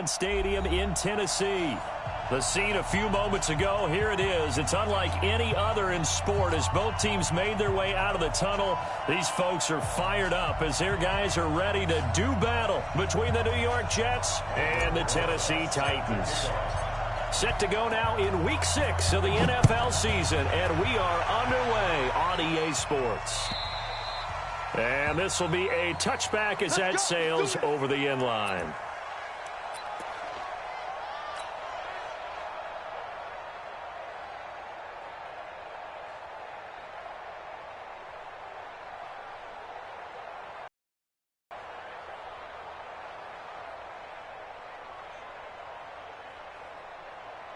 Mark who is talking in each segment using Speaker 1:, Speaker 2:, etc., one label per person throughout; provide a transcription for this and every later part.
Speaker 1: Nissan Stadium in Tennessee. The scene a few moments ago, here it is. It's unlike any other in sport as both teams made their way out of the tunnel. These folks are fired up as their guys are ready to do battle between the New York Jets and the Tennessee Titans. Set to go now in Week 6 of the NFL season, and we are underway on EA Sports. And this will be a touchback as that sails over the end line.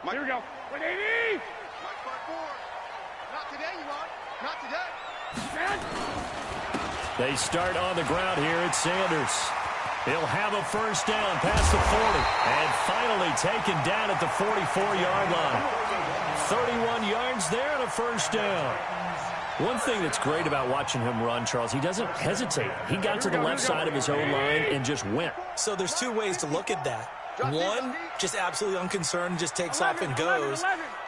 Speaker 2: Here we go. 180!
Speaker 3: Mike part 4. Not today, you want? Not today.
Speaker 1: They start on the ground here at Sanders. He'll have a first down past the 40. And finally taken down at the 44-yard line. 31 yards there and a first down. One thing that's great about watching him run, Charles, he doesn't hesitate. He got to the left side of his own line and just went.
Speaker 4: So there's two ways to look at that. One, just absolutely unconcerned, just takes off and goes.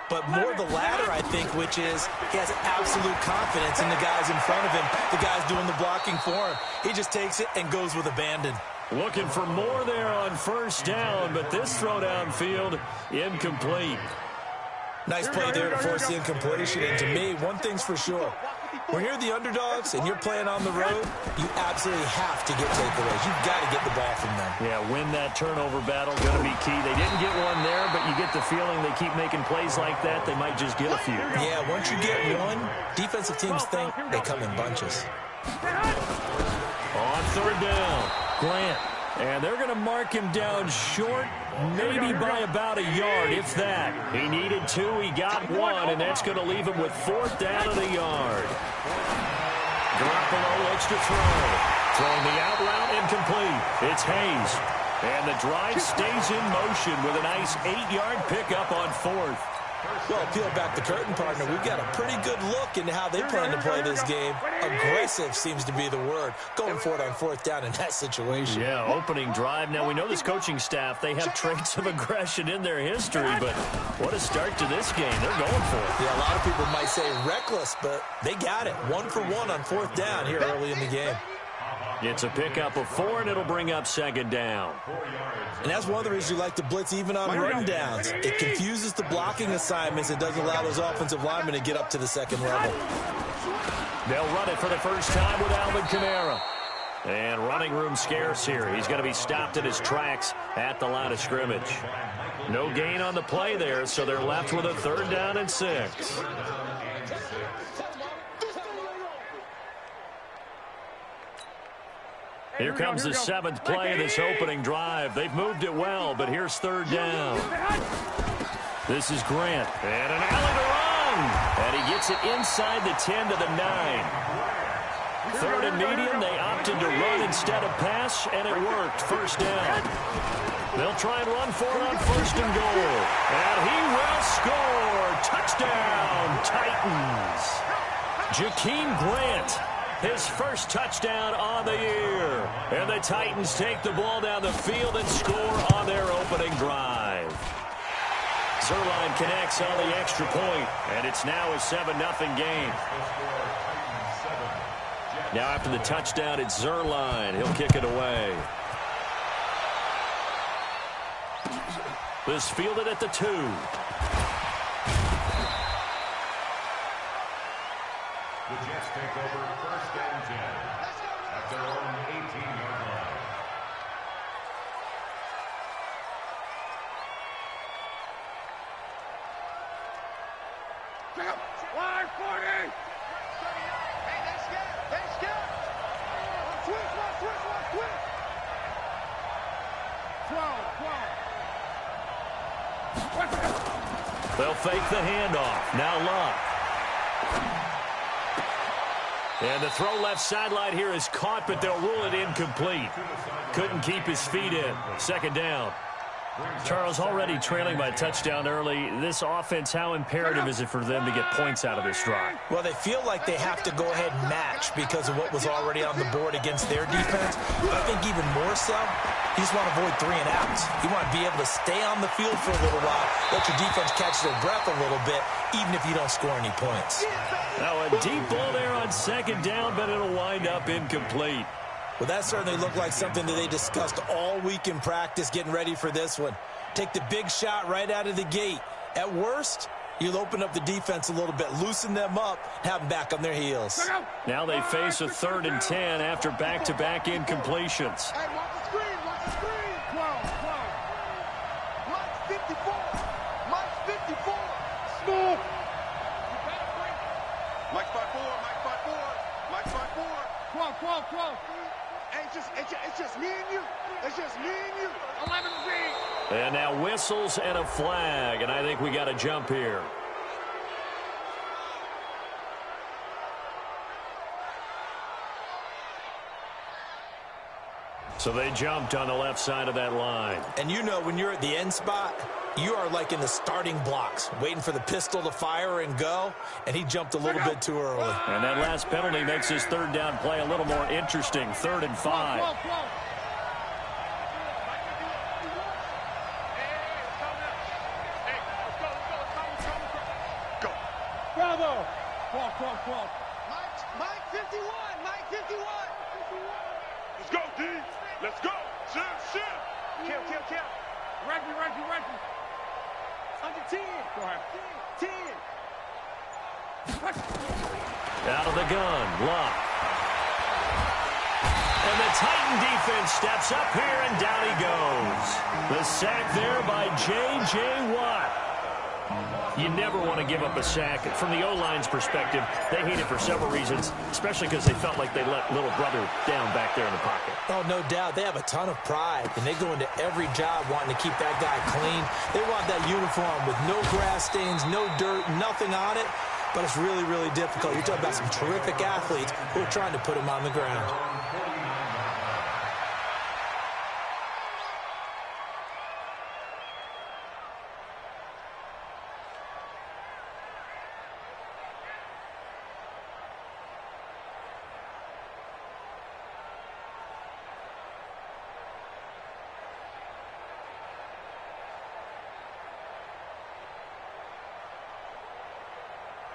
Speaker 4: But more the latter, I think, which is he has absolute confidence in the guys in front of him, the guys doing the blocking for him. He just takes it and goes with abandon.
Speaker 1: Looking for more there on first down, but this throw downfield incomplete.
Speaker 4: Nice play there to force the incompletion. And to me, one thing's for sure. When you're the underdogs and you're playing on the road, you absolutely have to get takeaways. You've got to get the ball from them.
Speaker 1: Yeah, win that turnover battle, going to be key. They didn't get one there, but you get the feeling they keep making plays like that, they might just get a few.
Speaker 4: Yeah, once you get one, defensive teams think they come in bunches.
Speaker 1: On third down, Grant. And they're going to mark him down short, maybe by about a yard, if that. He needed 2, he got 1, and that's going to leave him with 4th down and a yard. Garoppolo looks to throw. Throwing the out route incomplete. It's Hayes. And the drive stays in motion with a nice 8-yard pickup on 4th.
Speaker 4: Well, peel back the curtain, partner. We've got a pretty good look into how they plan to play this game. Aggressive seems to be the word. Going for it on 4th down in that situation.
Speaker 1: Yeah, opening drive. Now, we know this coaching staff, they have traits of aggression in their history, but what a start to this game. They're going for it.
Speaker 4: Yeah, a lot of people might say reckless, but they got it. 1 for 1 on 4th down here early in the game.
Speaker 1: It's a pickup of 4, and it'll bring up 2nd down.
Speaker 4: And that's one of the reasons you like to blitz even on run downs. It confuses the blocking assignments. It doesn't allow those offensive linemen to get up to the second level.
Speaker 1: They'll run it for the first time with Alvin Kamara. And running room scarce here. He's going to be stopped in his tracks at the line of scrimmage. No gain on the play there, so they're left with a 3rd down and 6. Here comes the 7th play of this opening drive. They've moved it well, but here's 3rd down. This is Grant. And an alley to run. And he gets it inside the 10 to the 9. 3rd and medium. They opted to run instead of pass, and it worked. 1st down. They'll try and run for it on 1st and goal. And he will score. Touchdown, Titans. Jakeem Grant. His first touchdown on the year. And the Titans take the ball down the field and score on their opening drive. Zerline connects on the extra point, and it's now a 7-0 game. Now after the touchdown, it's Zerline. He'll kick it away. This fielded at the 2.
Speaker 5: The Jets take over 1st and 10 at their own 18-yard line.
Speaker 2: Line 40!
Speaker 3: Hey, they scared. They scared.
Speaker 2: Switch. 12.
Speaker 1: They'll fake the handoff. Now Luck. And the throw left sideline here is caught, but they'll rule it incomplete. Couldn't keep his feet in. 2nd down. Charles, already trailing by a touchdown early. This offense, how imperative is it for them to get points out of this drive?
Speaker 4: Well, they feel like they have to go ahead and match because of what was already on the board against their defense. But I think even more so, you just want to avoid 3 and outs. You want to be able to stay on the field for a little while, let your defense catch their breath a little bit, even if you don't score any points.
Speaker 1: Now a deep ball there on second down, but it'll wind up incomplete.
Speaker 4: Well, that certainly looked like something that they discussed all week in practice getting ready for this one. Take the big shot right out of the gate. At worst, you'll open up the defense a little bit, loosen them up, have them back on their heels.
Speaker 1: Now they face a 3rd and 10 after back-to-back incompletions.
Speaker 3: Hey, watch the screen, watch the screen. 12. Mike's 54. Mike's 54.
Speaker 2: Small.
Speaker 3: Mike's 5'4", Mike's 5'4", Mike's 5'4".
Speaker 2: 12.
Speaker 3: Hey, it's just me and you. It's just me and you.
Speaker 2: 11 Z.
Speaker 1: And now whistles and a flag, and I think we got a jump here. So they jumped on the left side of that line.
Speaker 4: And you know when you're at the end spot, you are like in the starting blocks, waiting for the pistol to fire and go, and he jumped a little bit too early.
Speaker 1: And that last penalty makes his 3rd down play a little more interesting. 3rd and 5.
Speaker 2: Bravo. 12.
Speaker 3: Mike 51. Mike 51.
Speaker 2: Let's go, D. Let's go. Shoot.
Speaker 3: Kill.
Speaker 2: Reggie.
Speaker 3: Under 10.
Speaker 2: Go ahead.
Speaker 3: 10.
Speaker 1: Out of the gun, Luck. And the Titan defense steps up here, and down he goes. The sack there by J.J. Watt. You never want to give up a sack. From the O-line's perspective, they hate it for several reasons, especially because they felt like they let little brother down back there in the pocket.
Speaker 4: Oh, no doubt. They have a ton of pride, and they go into every job wanting to keep that guy clean. They want that uniform with no grass stains, no dirt, nothing on it, but it's really, really difficult. You're talking about some terrific athletes who are trying to put him on the ground.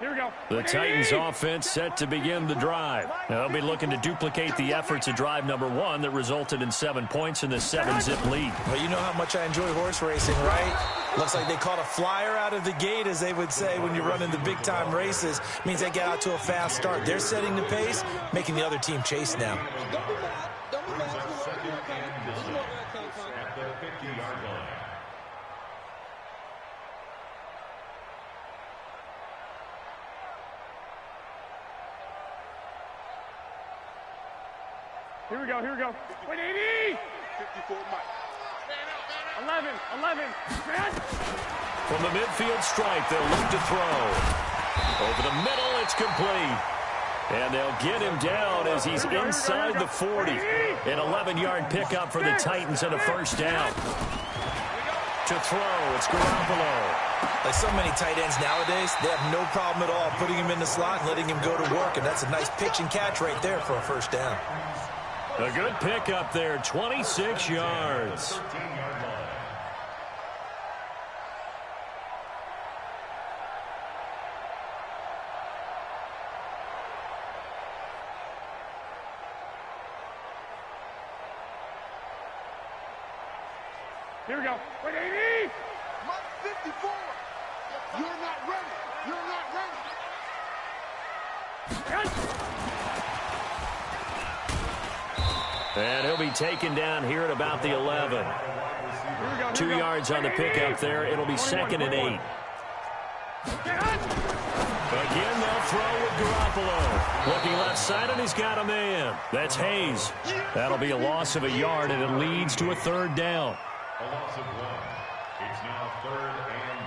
Speaker 2: Here we go.
Speaker 1: The Titans offense set to begin the drive. They'll be looking to duplicate the efforts of drive number 1 that resulted in 7 points in the 7-zip lead.
Speaker 4: Well, you know how much I enjoy horse racing, right? Looks like they caught a flyer out of the gate, as they would say when you're running the big-time races. Means they get out to a fast start. They're setting the pace, making the other team chase now.
Speaker 5: Brings up 2nd and 9 at the 50-yard line.
Speaker 2: Here we go. 180.
Speaker 3: 54 Mike.
Speaker 2: 11. Man.
Speaker 1: From the midfield stripe, they'll look to throw. Over the middle, it's complete. And they'll get him down as he's inside the 40. An 11-yard pickup for the Titans and a 1st down. To throw, it's Garoppolo.
Speaker 4: Like so many tight ends nowadays, they have no problem at all putting him in the slot and letting him go to work, and that's a nice pitch and catch right there for a 1st down.
Speaker 1: A good pickup there, 26 yards.
Speaker 5: 13-yard line.
Speaker 2: Here we go. 180.
Speaker 3: Mike 54. You're not ready.
Speaker 1: And he'll be taken down here at about the 11. 2 yards on the pickup there. It'll be 2nd and 8. Again, they'll throw with Garoppolo. Looking left side, and he's got a man. That's Hayes. That'll be a loss of a yard, and it leads to a 3rd down.
Speaker 5: A loss of 1. It's now 3rd and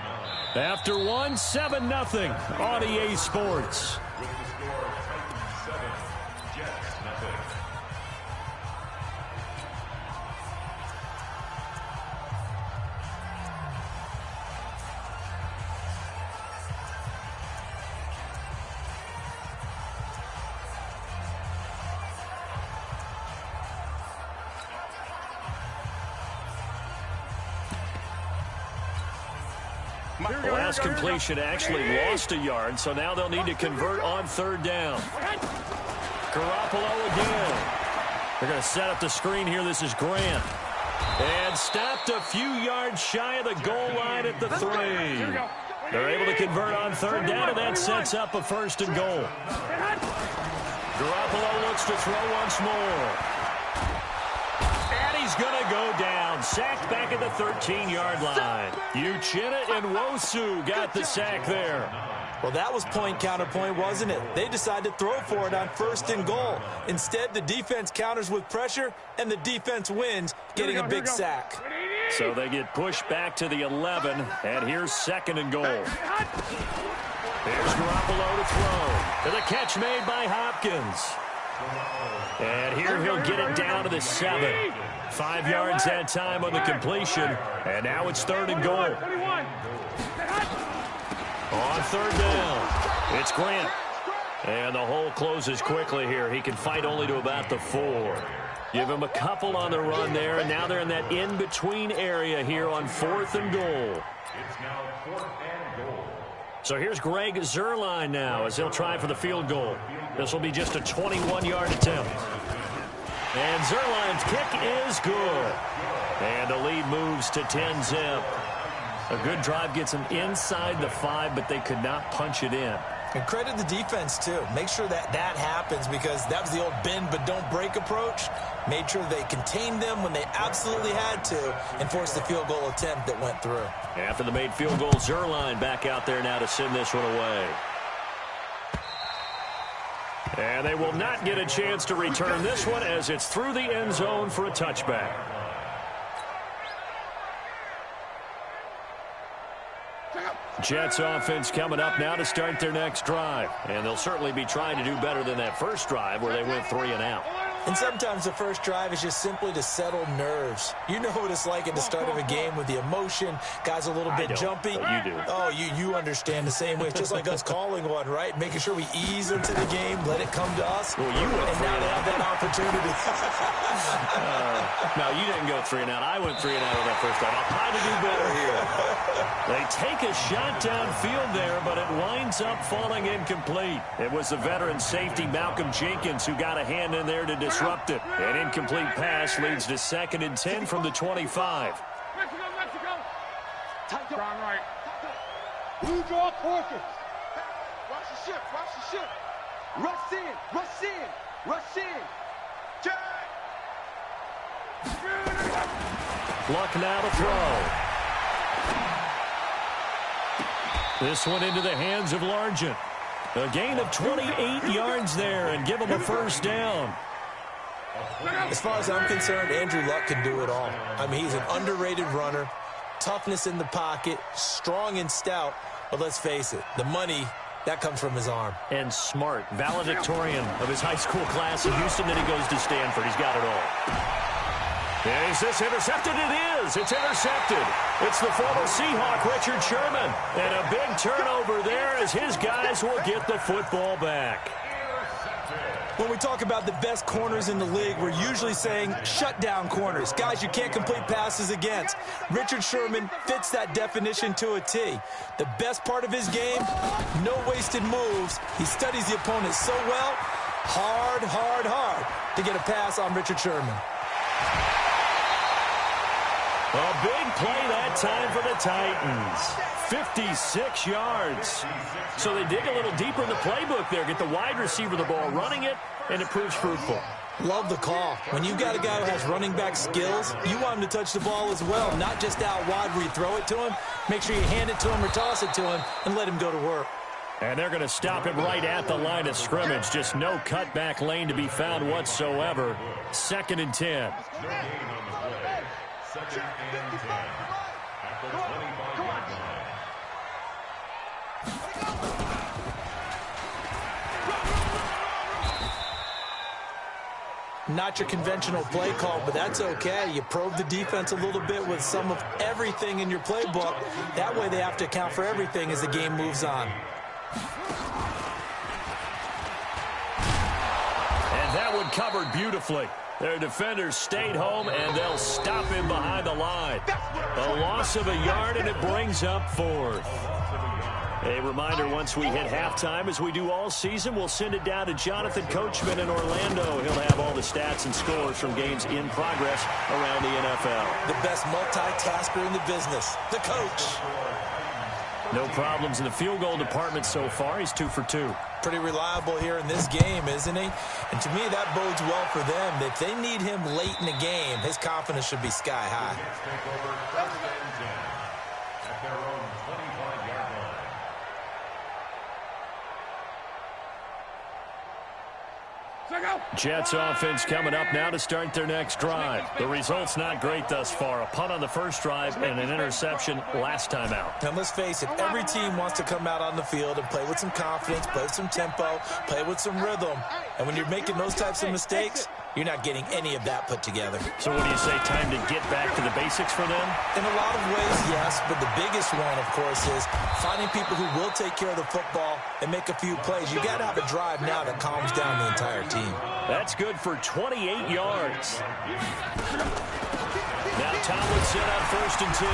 Speaker 5: 9.
Speaker 1: After 1, 7-0 on EA Sports.
Speaker 5: With the score, Titans 7, Jets 0.
Speaker 1: The last completion actually lost a yard, so now they'll need to convert on third down. Garoppolo again. They're going to set up the screen here. This is Grant. And stopped a few yards shy of the goal line at the 3. They're able to convert on third down, and that sets up a 1st and goal. Garoppolo looks to throw once more. And he's going to go down. Sacked back at the 13-yard line. Uchenna and Wosu got the sack there.
Speaker 4: Well, that was point counterpoint, wasn't it? They decided to throw for it on 1st and goal. Instead, the defense counters with pressure, and the defense wins, getting a big sack.
Speaker 1: So they get pushed back to the 11, and here's 2nd and goal. Here's Garoppolo to throw. And the catch made by Hopkins. And here he'll get it down to the 7. 5 yards that time on the completion, and now it's 3rd and goal. On third down, it's Grant. And the hole closes quickly here. He can fight only to about the 4. Give him a couple on the run there, and now they're in that in-between area here on 4th and goal.
Speaker 5: It's now 4th and goal.
Speaker 1: So here's Greg Zuerlein now as he'll try for the field goal. This will be just a 21-yard attempt. And Zuerlein's kick is good. And the lead moves to 10-zip. A good drive gets them inside the 5, but they could not punch it in.
Speaker 4: And credit the defense, too. Make sure that happens, because that was the old bend but don't break approach. Made sure they contained them when they absolutely had to and forced the field goal attempt that went through.
Speaker 1: After the made field goal, Zuerlein back out there now to send this one away. And they will not get a chance to return this one as it's through the end zone for a touchback. Jets offense coming up now to start their next drive. And they'll certainly be trying to do better than that first drive where they went 3 and out.
Speaker 4: And sometimes the first drive is just simply to settle nerves. You know what it's like at the start of a game with the emotion. Guys a little bit jumpy.
Speaker 1: But you do.
Speaker 4: Oh, you understand the same way. It's just like us calling one, right? Making sure we ease into the game, let it come to us.
Speaker 1: Well, you went
Speaker 4: and now they have that opportunity.
Speaker 1: No, you didn't go 3 and out. I went 3 and out on that first drive. I'll try to do better here. They take a shot downfield there, but it winds up falling incomplete. It was the veteran safety Malcolm Jenkins who got a hand in there to disrupt it. An incomplete pass leads to 2nd and 10 from the 25.
Speaker 3: Mexico. Strong right. Blue draw quarters. Watch the ship. Watch the ship. Rush in. Rush in. Rush in.
Speaker 1: Luck now to throw. This one into the hands of Largent. A gain of 28 yards there and give him a 1st down.
Speaker 4: As far as I'm concerned, Andrew Luck can do it all. I mean, he's an underrated runner, toughness in the pocket, strong and stout. But let's face it, the money, that comes from his arm.
Speaker 1: And smart, valedictorian of his high school class in Houston. Then he goes to Stanford. He's got it all. And is this intercepted? It is. It's intercepted. It's the former Seahawk, Richard Sherman. And a big turnover there as his guys will get the football back.
Speaker 4: When we talk about the best corners in the league, we're usually saying shutdown corners, guys you can't complete passes against. Richard Sherman fits that definition to a T. The best part of his game, no wasted moves. He studies the opponent so well, hard to get a pass on Richard Sherman.
Speaker 1: A big play that time for the Titans. 56 yards. So they dig a little deeper in the playbook there. Get the wide receiver the ball, running it, and it proves fruitful.
Speaker 4: Love the call. When you've got a guy who has running back skills, you want him to touch the ball as well, not just out wide where you throw it to him. Make sure you hand it to him or toss it to him and let him go to work.
Speaker 1: And they're going to stop him right at the line of scrimmage. Just no cutback lane to be found whatsoever. 2nd and 10.
Speaker 5: Second and 10 at the 25-yard line.
Speaker 4: Not your conventional play call, but that's okay. You probe the defense a little bit with some of everything in your playbook. That way they have to account for everything as the game moves on.
Speaker 1: And that one covered beautifully. Their defenders stayed home, and they'll stop him behind the line. A loss of a yard, and it brings up fourth. A reminder, once we hit halftime, as we do all season, we'll send it down to Jonathan Coachman in Orlando. He'll have all the stats and scores from games in progress around the NFL.
Speaker 4: The best multitasker in the business, the coach.
Speaker 1: No problems in the field goal department so far. He's 2 for 2.
Speaker 4: Pretty reliable here in this game, isn't he? And to me, that bodes well for them. If they need him late in the game, his confidence should be sky high.
Speaker 5: At their own 25-yard line.
Speaker 1: Jets offense coming up now to start their next drive. The result's not great thus far. A punt on the first drive and an interception last time out.
Speaker 4: And let's face it, every team wants to come out on the field and play with some confidence, play with some tempo, play with some rhythm. And when you're making those types of mistakes, you're not getting any of that put together.
Speaker 1: So what do you say, time to get back to the basics for them?
Speaker 4: In a lot of ways, yes, but the biggest one, of course, is finding people who will take care of the football and make a few plays. You got to have a drive now that calms down the entire team.
Speaker 1: That's good for 28 yards. Now Tomlinson on 1st and 10.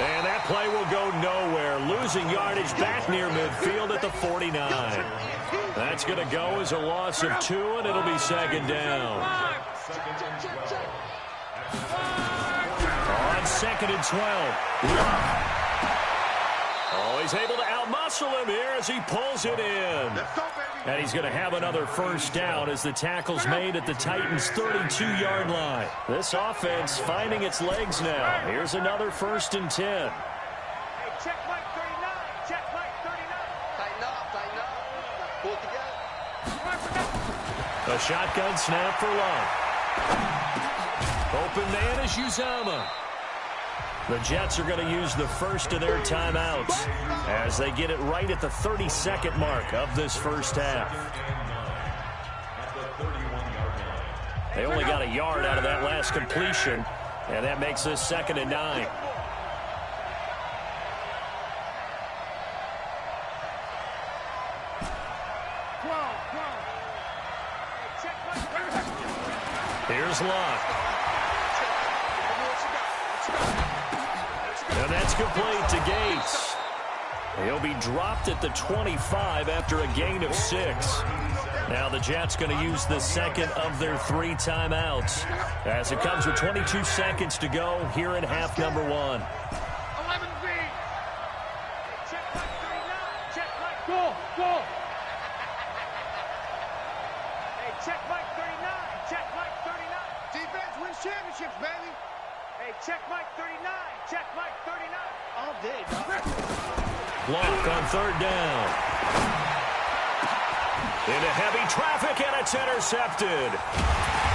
Speaker 1: And that play will go nowhere. Losing yardage back near midfield at the 49. That's going to go as a loss of 2, and it'll be 2nd down. On 2nd and 12. Oh, he's able to outmuscle him here as he pulls it in. And he's going to have another first down as the tackle's made at the Titans' 32-yard line. This offense finding its legs now. Here's another 1st and 10.
Speaker 3: Hey, check Mike 39. Check Mike 39. Tighten up, tighten up. Pull it together.
Speaker 1: A shotgun snap for Love. Open man is Uzomah. The Jets are going to use the first of their timeouts as they get it right at the 32nd mark of this first half. They only got a yard out of that last completion, and that makes this 2nd and 9. Here's Locke. And that's complete to Gates. He'll be dropped at the 25 after a gain of 6. Now the Jets going to use the second of their 3 timeouts as it comes with 22 seconds to go here in half number 1.
Speaker 3: 11B. Check Mike 39. Check Mike. Go, go. Hey, check Mike 39. Check Mike 39. Defense wins championships, baby. Hey, check Mike 39. Check Mike 39. All day, dog.
Speaker 1: Block on 3rd down. Into heavy traffic, and it's intercepted.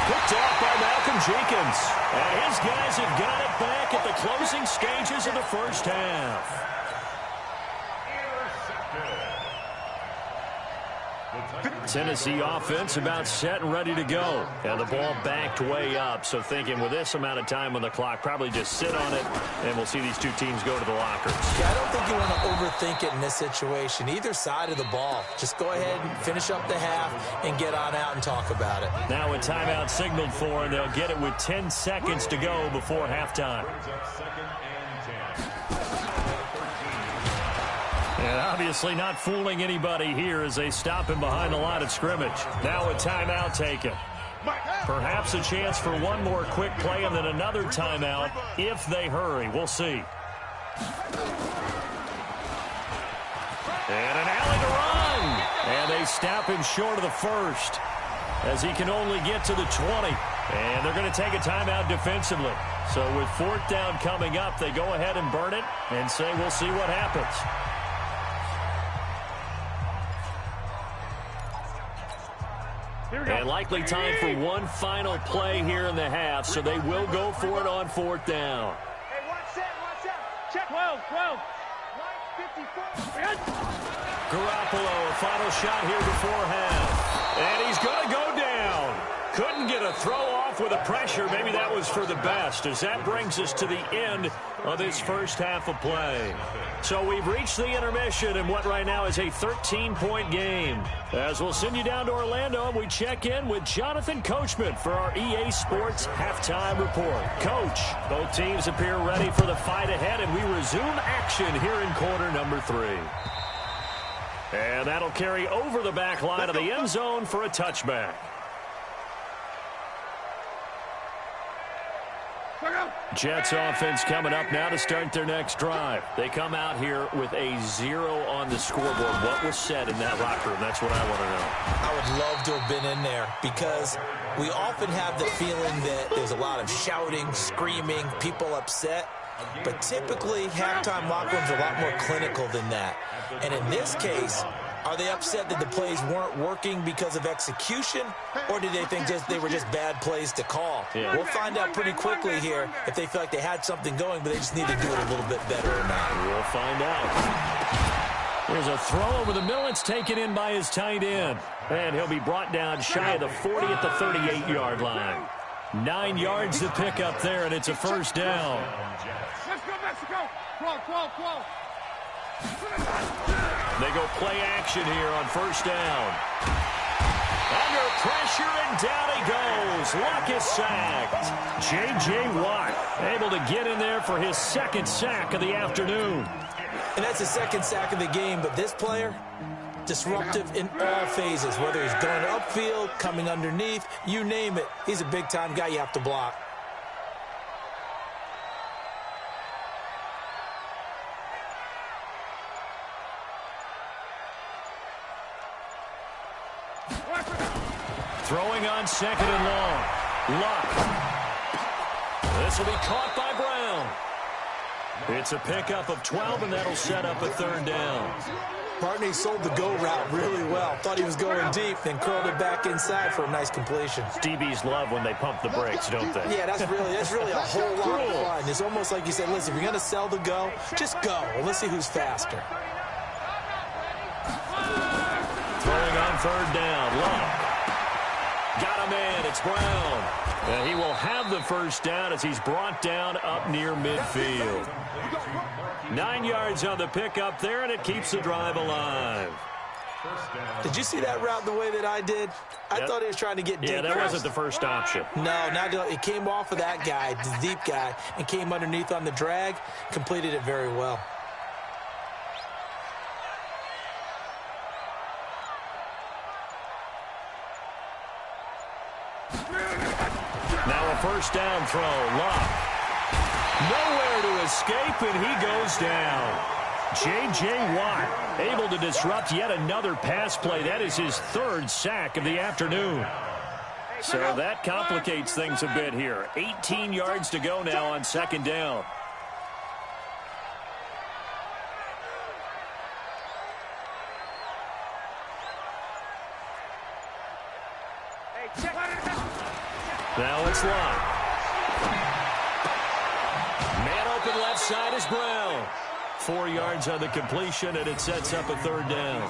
Speaker 1: Picked off by Malcolm Jenkins. And his guys have got it back at the closing stages of the first half. Tennessee offense about set and ready to go. And the ball backed way up. So thinking with this amount of time on the clock, probably just sit on it, and we'll see these two teams go to the lockers.
Speaker 4: Yeah, I don't think you want to overthink it in this situation. Either side of the ball. Just go ahead and finish up the half and get on out and talk about it.
Speaker 1: Now a timeout signaled for, and they'll get it with 10 seconds to go before halftime. And obviously not fooling anybody here as they stop him behind the line of scrimmage. Now a timeout taken. Perhaps a chance for one more quick play and then another timeout if they hurry. We'll see. And an alley to run. And they stop him short of the first as he can only get to the 20. And they're going to take a timeout defensively. So with 4th down coming up, they go ahead and burn it and say we'll see what happens. And likely time for one final play here in the half, so they will go for it on 4th down.
Speaker 3: Hey, watch that, watch that. Check 12, 12. Line 54.
Speaker 1: Garoppolo, a final shot here before half. And he's going to go down. Couldn't get a throw off off with the pressure. Maybe that was for the best, as that brings us to the end of this first half of play. So we've reached the intermission in what right now is a 13-point game. As we'll send you down to Orlando, and we check in with Jonathan Coachman for our EA Sports Halftime Report. Coach, both teams appear ready for the fight ahead, and we resume action here in quarter number 3. And that'll carry over the back line of the end zone for a touchback. Jets offense coming up now to start their next drive. They come out here with a 0 on the scoreboard. What was said in that locker room? That's what I want to know.
Speaker 4: I would love to have been in there, because we often have the feeling that there's a lot of shouting, screaming, people upset. But typically, halftime locker rooms are a lot more clinical than that. And in this case, are they upset that the plays weren't working because of execution, or do they think they were just bad plays to call?
Speaker 1: Yeah.
Speaker 4: We'll find out pretty quickly here if they feel like they had something going, but they just need to do it a little bit better or not.
Speaker 1: We'll find out. There's a throw over the middle. It's taken in by his tight end. And he'll be brought down shy of the 40 at the 38-yard line. 9 yards to pick up there, and it's a first down.
Speaker 3: Let's go, Mexico. 12.
Speaker 1: They go play action here on first down. Under pressure, and down he goes. Luck is sacked. J.J. Watt able to get in there for his second sack of the afternoon.
Speaker 4: And that's the second sack of the game, but this player, disruptive in all phases, whether he's going upfield, coming underneath, you name it. He's a big-time guy you have to block.
Speaker 1: Throwing on second and long. Luck. This will be caught by Brown. It's a pickup of 12, and that'll set up a third down.
Speaker 4: Barney sold the go route really well. Thought he was going deep, then curled it back inside for a nice completion.
Speaker 1: DBs love when they pump the brakes, don't they?
Speaker 4: Yeah, that's really a whole lot of fun. It's almost like you said, listen, if you're going to sell the go, just go. Well, let's see who's faster.
Speaker 1: Throwing on third down. Luck. Got a man. It's Brown. And he will have the first down as he's brought down up near midfield. 9 yards on the pickup there, and it keeps the drive alive.
Speaker 4: Did you see that route the way that I did? I thought he was trying to get deep.
Speaker 1: Yeah, that wasn't the first option.
Speaker 4: No, it came off of that guy, the deep guy, and came underneath on the drag, completed it very well.
Speaker 1: Now a first down throw. Luck. Nowhere to escape, and he goes down. J.J. Watt able to disrupt yet another pass play. That is his third sack of the afternoon. So that complicates things a bit here. 18 yards to go now on second down. Now it's Luck. Man open left side is Brown. 4 yards on the completion, and it sets up a third down.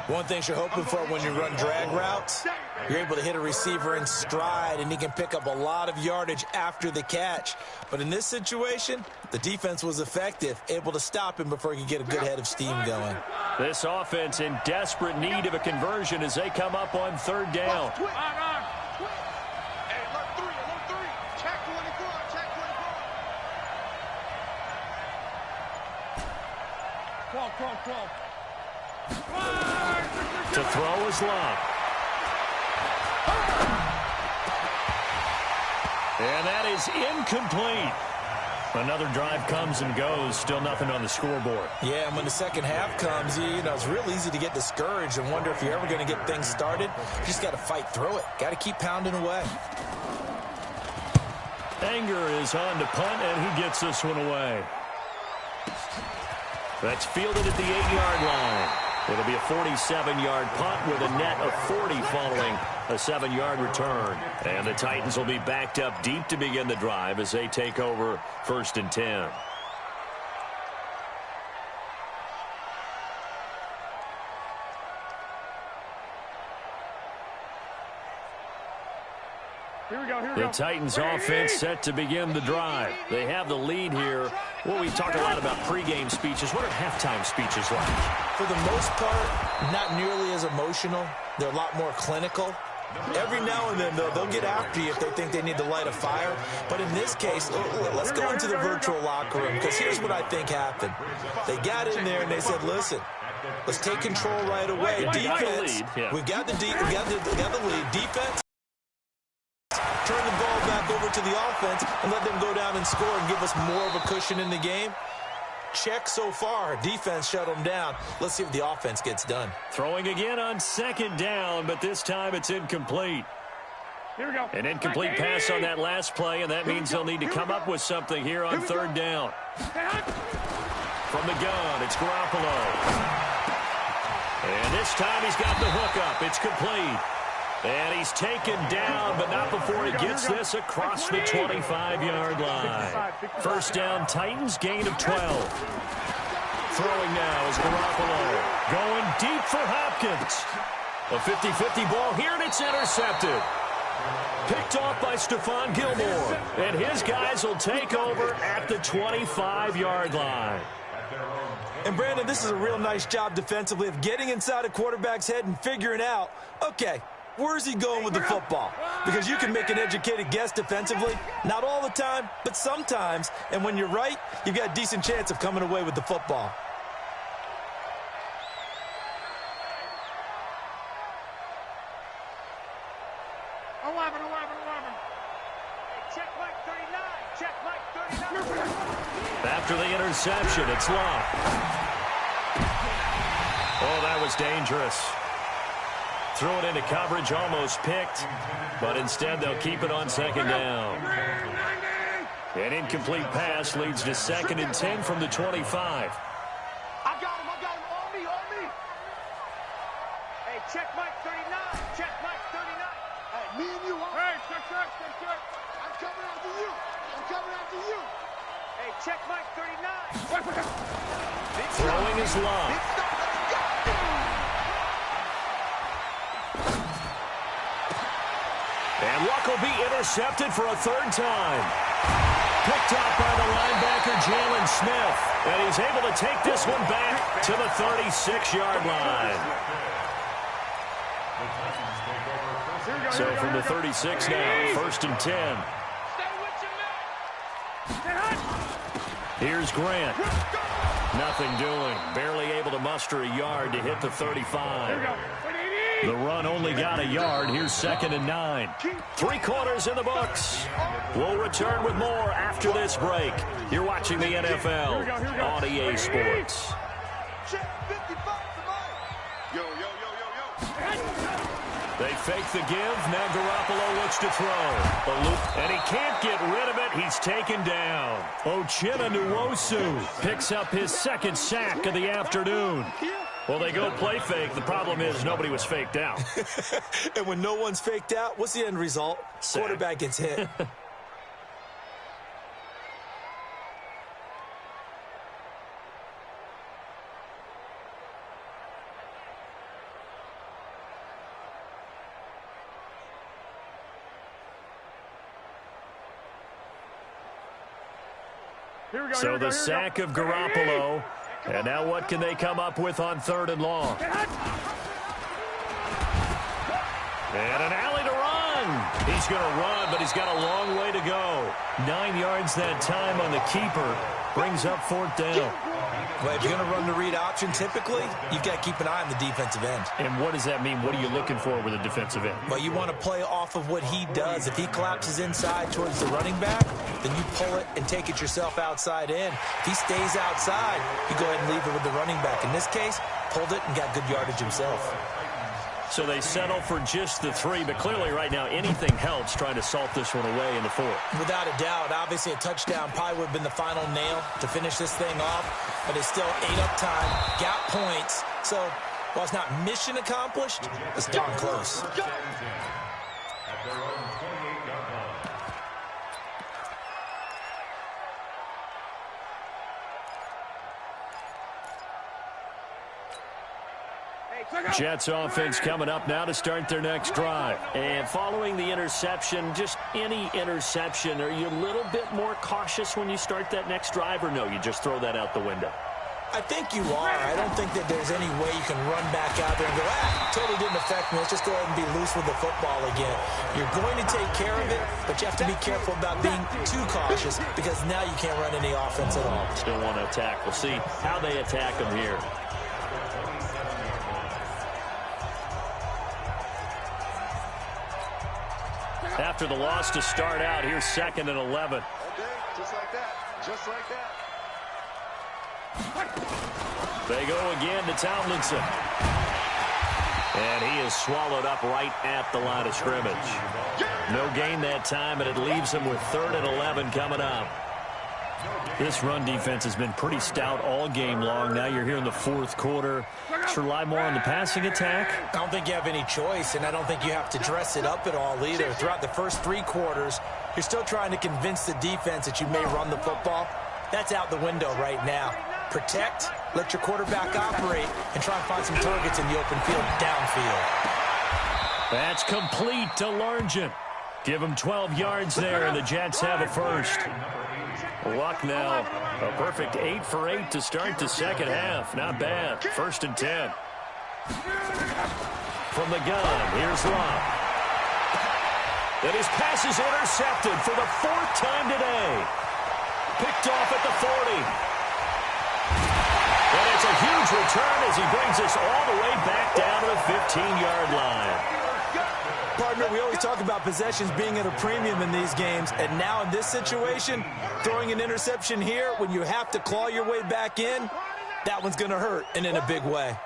Speaker 4: One thing you're hoping for when you run drag routes, you're able to hit a receiver in stride, and he can pick up a lot of yardage after the catch. But in this situation, the defense was effective, able to stop him before he could get a good head of steam going.
Speaker 1: This offense in desperate need of a conversion as they come up on third down. To throw is Luck. And that is incomplete. Another drive comes and goes. Still nothing on the scoreboard.
Speaker 4: Yeah, and when the second half comes, it's real easy to get discouraged and wonder if you're ever going to get things started. You just got to fight through it. Got to keep pounding away.
Speaker 1: Anger is on to punt, and he gets this one away. That's fielded at the 8-yard line. It'll be a 47-yard punt with a net of 40 following a 7-yard return. And the Titans will be backed up deep to begin the drive as they take over 1st and 10. The Titans offense set to begin the drive. They have the lead here. Well, we talked a lot about pregame speeches. What are halftime speeches like?
Speaker 4: For the most part, not nearly as emotional. They're a lot more clinical. Every now and then, though, they'll get after you if they think they need to light a fire. But in this case, let's go into the virtual locker room, because here's what I think happened. They got in there and they said, listen, let's take control right away. Defense, we've got the lead. Defense, turn the ball back over to the offense and let them go down and score and give us more of a cushion in the game. Check so far. Defense shut them down. Let's see if the offense gets done.
Speaker 1: Throwing again on second down, but this time it's incomplete.
Speaker 3: Here we go.
Speaker 1: An incomplete pass on that last play, and that means they'll need to come up with something here on third down. From the gun, it's Garoppolo. And this time he's got the hook up. It's complete. And he's taken down, but not before he gets this across the 25-yard line. First down, Titans, gain of 12. Throwing now is Garoppolo. Going deep for Hopkins. A 50-50 ball here, and it's intercepted. Picked off by Stephon Gilmore. And his guys will take over at the 25-yard line.
Speaker 4: And, Brandon, this is a real nice job defensively of getting inside a quarterback's head and figuring out, okay, where's he going with the football? Because you can make an educated guess defensively. Not all the time, but sometimes. And when you're right, you've got a decent chance of coming away with the football.
Speaker 1: After the interception, it's Love. Oh, that was dangerous. Threw it into coverage, almost picked, but instead they'll keep it on second down. An incomplete pass leads to 2nd and 10 from the 25.
Speaker 3: I got him, on me. Hey, check Mike 39, check Mike 39. Hey, me and you, huh? Hey, check. I'm coming after you. Hey, check Mike 39.
Speaker 1: Throwing is Love. And Luck will be intercepted for a third time. Picked up by the linebacker, Jalen Smith. And he's able to take this one back to the 36-yard line. So from the 36 now, 1st and 10. Here's Grant. Nothing doing. Barely able to muster a yard to hit the 35. The run only got a yard. Here's 2nd and 9. 3 quarters in the books. We'll return with more after this break. You're watching the NFL on EA Sports. They fake the give. Now Garoppolo looks to throw. And he can't get rid of it. He's taken down. Uchenna Nwosu picks up his 2nd sack of the afternoon. Well, they go play fake. The problem is nobody was faked out.
Speaker 4: And when no one's faked out, what's the end result?
Speaker 1: Sack.
Speaker 4: Quarterback gets hit.
Speaker 1: So the sack of Garoppolo. And now what can they come up with on 3rd and long? And an alley to run. He's going to run, but he's got a long way to go. 9 yards that time on the keeper. Brings up 4th down.
Speaker 4: Well, if you're going to run the read option, typically, you've got to keep an eye on the defensive end.
Speaker 1: And what does that mean? What are you looking for with a defensive end?
Speaker 4: Well, you want to play off of what he does. If he collapses inside towards the running back, then you pull it and take it yourself outside in. If he stays outside, you go ahead and leave it with the running back. In this case, pulled it and got good yardage himself.
Speaker 1: So they settle for just the 3, but clearly right now anything helps trying to salt this one away in the 4th.
Speaker 4: Without a doubt, obviously a touchdown probably would have been the final nail to finish this thing off, but it's still 8 up time, got points. So while it's not mission accomplished, it's darn close.
Speaker 3: Hey,
Speaker 1: Jets offense coming up now to start their next drive. And following the interception, just any interception, are you a little bit more cautious when you start that next drive, or no, you just throw that out the window?
Speaker 4: I think you are. I don't think that there's any way you can run back out there and go, totally didn't affect me. Let's just go ahead and be loose with the football again. You're going to take care of it, but you have to be careful about being too cautious because now you can't run any offense at all.
Speaker 1: Still want to attack. We'll see how they attack them here. After the loss to start out, here's 2nd and 11.
Speaker 3: Okay, just like that. Just like that.
Speaker 1: They go again to Tomlinson. And he is swallowed up right at the line of scrimmage. No gain that time, and it leaves him with 3rd and 11 coming up. This run defense has been pretty stout all game long. Now you're here in the 4th quarter. Just rely more on the passing attack.
Speaker 4: I don't think you have any choice, and I don't think you have to dress it up at all either. Throughout the first 3 quarters, you're still trying to convince the defense that you may run the football. That's out the window right now. Protect, let your quarterback operate, and try and find some targets in the open field downfield.
Speaker 1: That's complete to Largent. Give him 12 yards there, and the Jets have a first. Luck now. A perfect 8 for 8 to start the second half. Not bad. 1st and 10. From the gun, here's Luck. And his pass is intercepted for the 4th time today. Picked off at the 40. And it's a huge return as he brings us all the way back down to the 15-yard line.
Speaker 4: Partner, we always talk about possessions being at a premium in these games, and now in this situation, throwing an interception here when you have to claw your way back in, that one's going to hurt, and in a big way.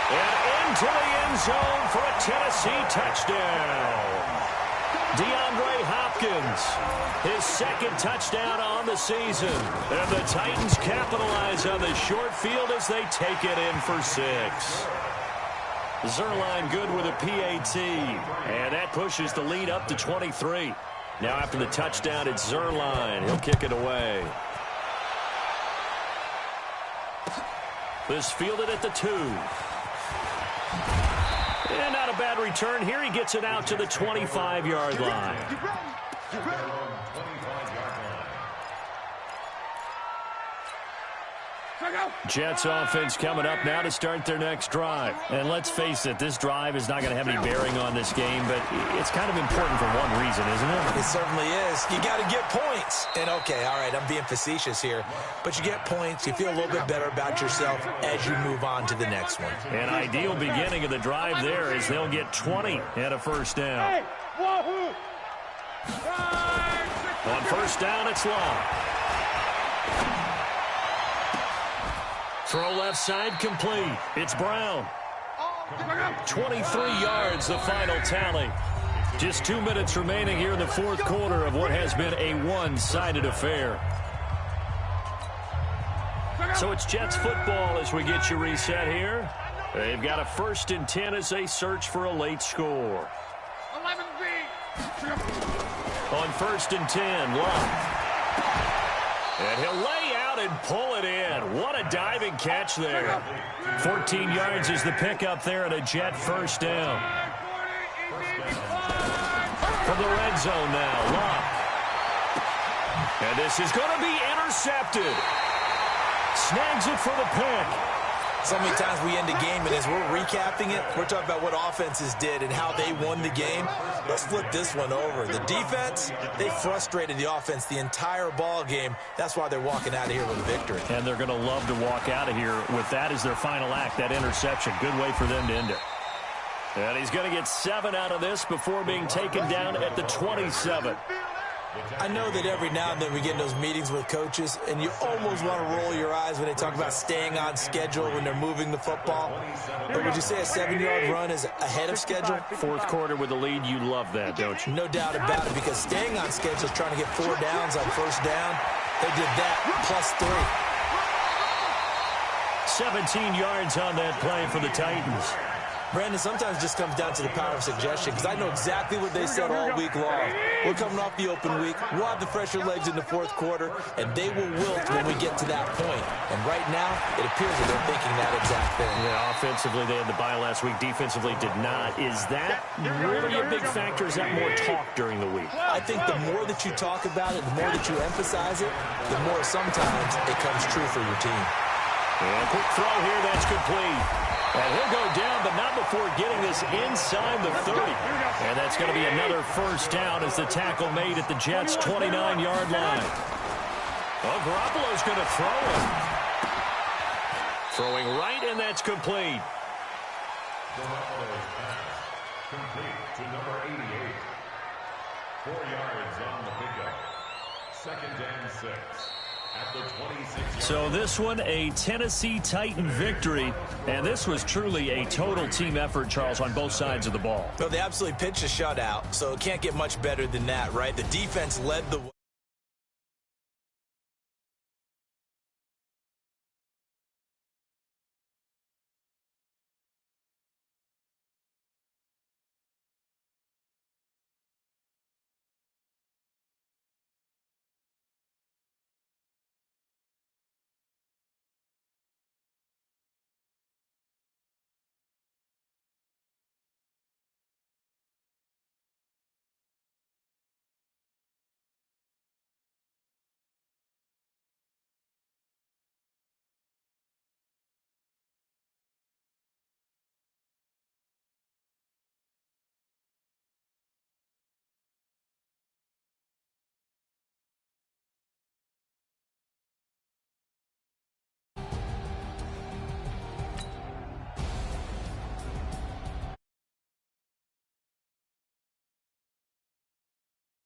Speaker 1: And into the end zone for a Tennessee touchdown. DeAndre Hopkins, his 2nd touchdown on the season. And the Titans capitalize on the short field as they take it in for 6. Zuerlein good with a PAT. And that pushes the lead up to 23. Now after the touchdown, it's Zuerlein. He'll kick it away. This fielded at the 2. And not a bad return here. He gets it out to the 25-yard line. Jets offense coming up now to start their next drive. And let's face it, this drive is not going to have any bearing on this game, but it's kind of important for one reason, isn't it?
Speaker 4: It certainly is. You got to get points. And okay, all right, I'm being facetious here, but you get points, you feel a little bit better about yourself as you move on to the next one.
Speaker 1: An ideal beginning of the drive there is they'll get 20 and a first down. On first down, it's Long. Throw left side complete. It's Brown. 23 yards, the final tally. Just 2 minutes remaining here in the 4th quarter of what has been a one-sided affair. So it's Jets football as we get you reset here. They've got a 1st and 10 as they search for a late score. On 1st and 10, Luck. And he'll lay out and pull it in. What a diving catch there. 14 yards is the pickup there and a Jet first down. From the red zone now, Luck. And this is going to be intercepted. Snags it for the pick.
Speaker 4: So many times we end a game, and as we're recapping it, we're talking about what offenses did and how they won the game. Let's flip this one over. The defense, they frustrated the offense the entire ball game. That's why they're walking out of here with a victory.
Speaker 1: And they're going to love to walk out of here with that as their final act, that interception. Good way for them to end it. And he's going to get 7 out of this before being taken down at the 27.
Speaker 4: I know that every now and then we get in those meetings with coaches, and you almost want to roll your eyes when they talk about staying on schedule when they're moving the football. But would you say a 7-yard run is ahead of schedule?
Speaker 1: 4th quarter with the lead, you love that, don't you?
Speaker 4: No doubt about it, because staying on schedule is trying to get 4 downs on first down. They did that plus 3.
Speaker 1: 17 yards on that play for the Titans.
Speaker 4: Brandon, sometimes it just comes down to the power of suggestion, because I know exactly what they said all week long. We're coming off the open week. We'll have the fresher legs in the fourth quarter, and they will wilt when we get to that point. And right now, it appears that they're thinking that exact thing.
Speaker 1: Yeah, offensively, they had the bye last week. Defensively, did not. Is that really a big factor? Is that more talk during the week?
Speaker 4: I think the more that you talk about it, the more that you emphasize it, the more sometimes it comes true for your team.
Speaker 1: And a quick throw here, that's complete. And he'll go down, but not before getting this inside the 30. And that's going to be another first down as the tackle made at the Jets' 29-yard line. Well, Garoppolo's going to throw him. Throwing right, and that's complete.
Speaker 5: Garoppolo's pass complete to number 88. 4 yards on the pickup. 2nd and 6. At the 26.
Speaker 1: So this one, a Tennessee Titan victory. And this was truly a total team effort, Charles, on both sides of the ball.
Speaker 4: Well, they absolutely pitched a shutout, so it can't get much better than that, right? The defense led the